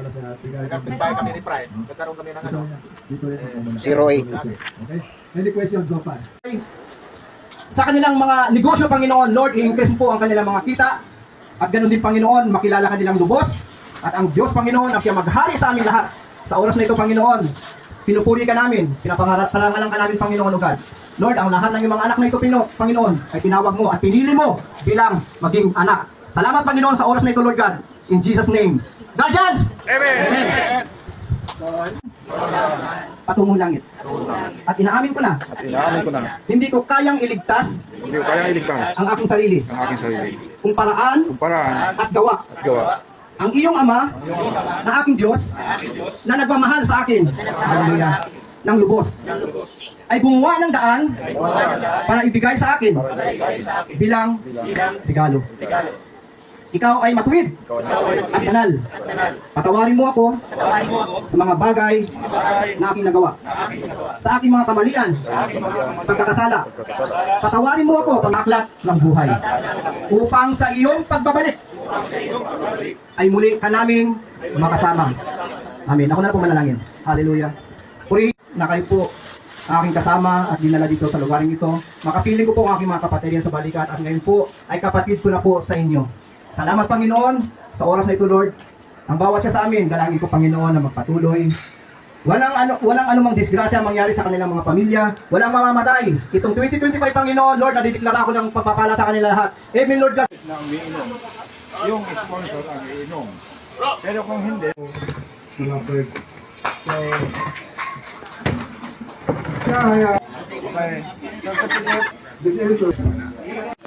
Nagkakapit kami ni Pride. Nagkaroon kami ng ano. 08. Okay? Any questions so far? Sa kanilang mga negosyo, Panginoon, Lord, i-increase po ang kanilang mga kita. At ganoon din, Panginoon, makilala kanilang lubos. At ang Diyos, Panginoon, ang siya maghari sa aming lahat. Sa oras na ito, Panginoon, pinupuri ka namin, pinapangalan ka namin, Panginoon, O God. Lord, ang lahat ng iyong mga anak na ito, Panginoon, ay tinawag mo at pinili mo bilang maging anak. Salamat, Panginoon, sa oras na ito, Lord God. In Jesus' name. Guardians! Amen! Amen! Patungong langit. At inaamin ko na, hindi ko kayang iligtas ang aking sarili. Kung paraan at gawa. Ang iyong Ama na aking Diyos na nagmamahal sa akin, hallelujah, ng lubos, ay gumawa ng daan para ibigay sa akin bilang regalo. Ikaw ay matuwid at banal. Patawarin mo ako sa mga bagay na aking nagawa. Sa aking mga kamalian, pagkakasala. Patawarin mo ako pang-aklat ng buhay. Upang sa iyong pagbabalik ay muli ka naming makasama. Amen. Ako na po manalangin. Hallelujah. Puri na kayo po aking kasama at dinala dito sa lugaring ito. Makapiling ko po ang aking mga kapatid sa balikat at ngayon po ay kapatid ko na po sa inyo. Salamat, Panginoon, sa oras na ito, Lord. Ang bawat siya sa amin, dalangin ko, Panginoon, na magpatuloy. Walang anumang disgrasya mangyari sa kanilang mga pamilya. Walang mamamatay. Itong 2025, Panginoon, Lord, nadideklara ko ng pagpapala sa kanila lahat. Amen, Lord God. Na umiinom. Yung sponsor ang iinom. Pero kung hindi,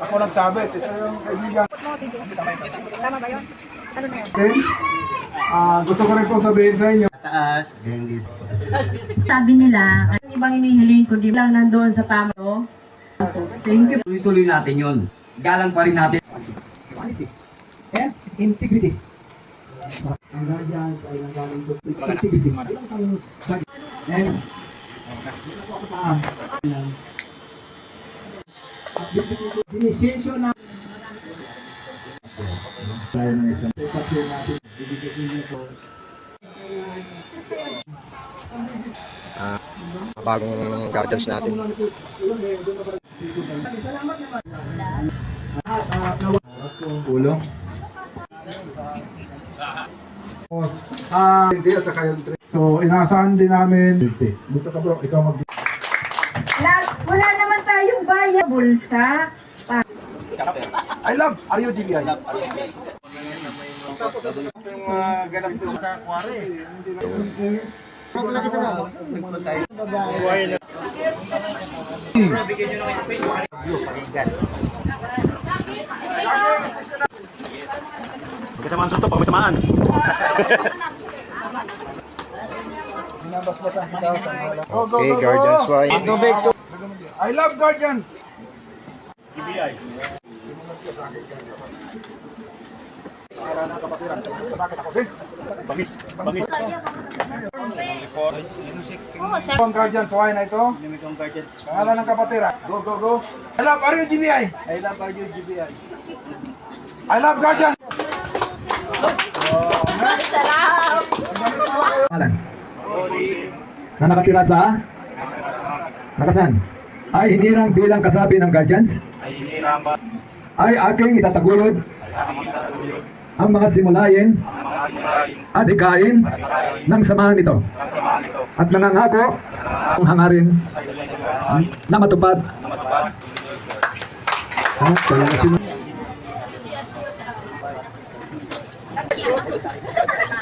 ako nagsabi, ito yung kaibigan. Tama ba yun? Ano na yun? Okay? Gusto ko rin po sabihin sa inyo. Sabi nila, ang ibang inihiling ko, di lang nandoon sa tama. Thank you. Tuloy-tuloy natin yun. Galang pa rin natin. Quality and integrity. Ang guardians ay nanggaling sa integrity. And initiation na Bagong guardians natin. Ulong. Hindi at saka yung trip. So, inaasahan din namin. Gusto ka bro, ikaw mag- Wala naman tayong bayan. Bulsa. I love RUGBI. Yung ganap ko sa kware. kita man suntok pag may tamaan. Okay, guardians wise. I love guardians. GBI. Bangis. Ang guardians, why na ito? Pangalan ng kapatiran. Go. I love RUGBI. I love guardians. Alan. Na nakatira sa nakasan ay hindi lang bilang kasabi ng guardians ay aking itataguyod ang mga simulayin at hikain ng samahan nito at nangangako ang hangarin na matupad.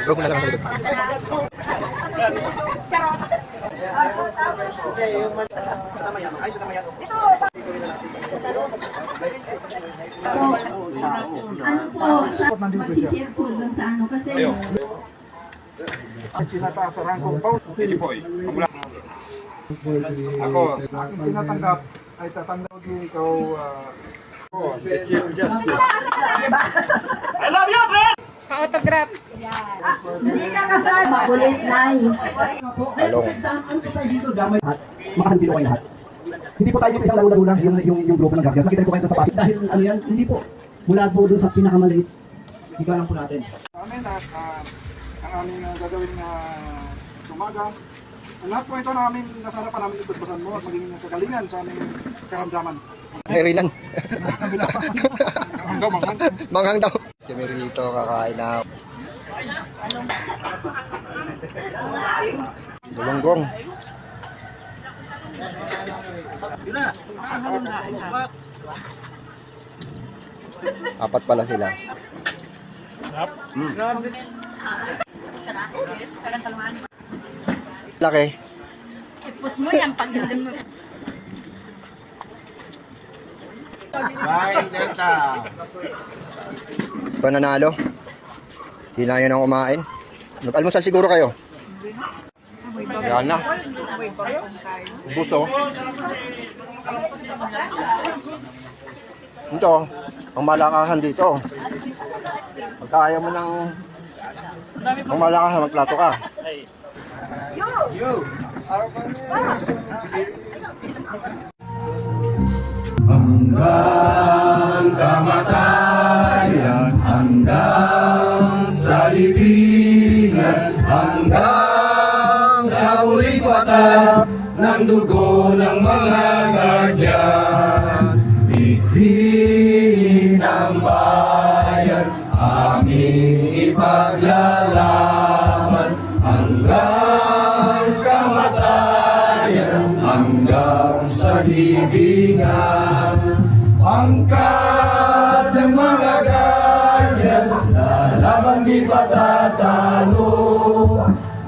Huwag mo na lang sa likod. Ano po, masishare po dun sa ano kasi Ang tinataas sa rangkong paut. Ako, aking tinatanggap ay tatanggap din ikaw si Chief Justice. Autograph. hindi ka kasama. Makulit na yun. At makahanti ko kayo lahat. Hindi po tayo dito isang laro-laro lang yung grupo ng Guardians. Nakita ko kayo sa pasit. Dahil ano yan, hindi po. Mula po doon sa pinakamaliit. Ikaw lang po natin. Amin at ang aming gagawin na umaga. Ang lahat po ito na aming nasa harapan namin ipagbasan mo at magiging kagalingan sa aming karamdaman. Herinan. Hanggang manghang. Manghang daw. Kami rito kakain na. Bulunggong. Apat pala sila. Laki. Ipos mo yan pag hindi mo. Ito nanalo. Hindi na yan ang kumain. Nag-almusal siguro kayo. Yan na. Buso. Ito, ang malakasan dito. Pagka ayaw mo ng ang malakasan, magplato ka. Hanggang kamatayan, hanggang sa libingan, hanggang sa huling patak ng dugo ng mga guardian. Bighin ang bayan, aming ipaglalaban hanggang kamatayan, hanggang sa libingan. Pangkat ng mga guardians, lalaban di patatalo.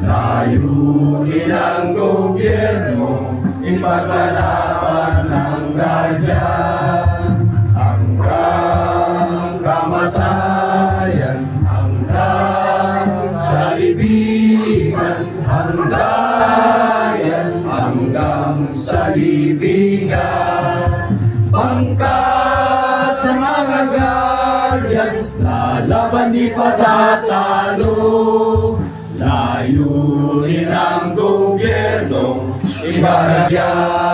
Layunin ang gobyerno, ipaglalaban ng guardians. Hanggang kamatayan, hanggang sa libingan, hanggang sa libingan. Pangkat ng mga guardians, lalaban di patatalo. Layunin ang gobyerno, ibaragyan.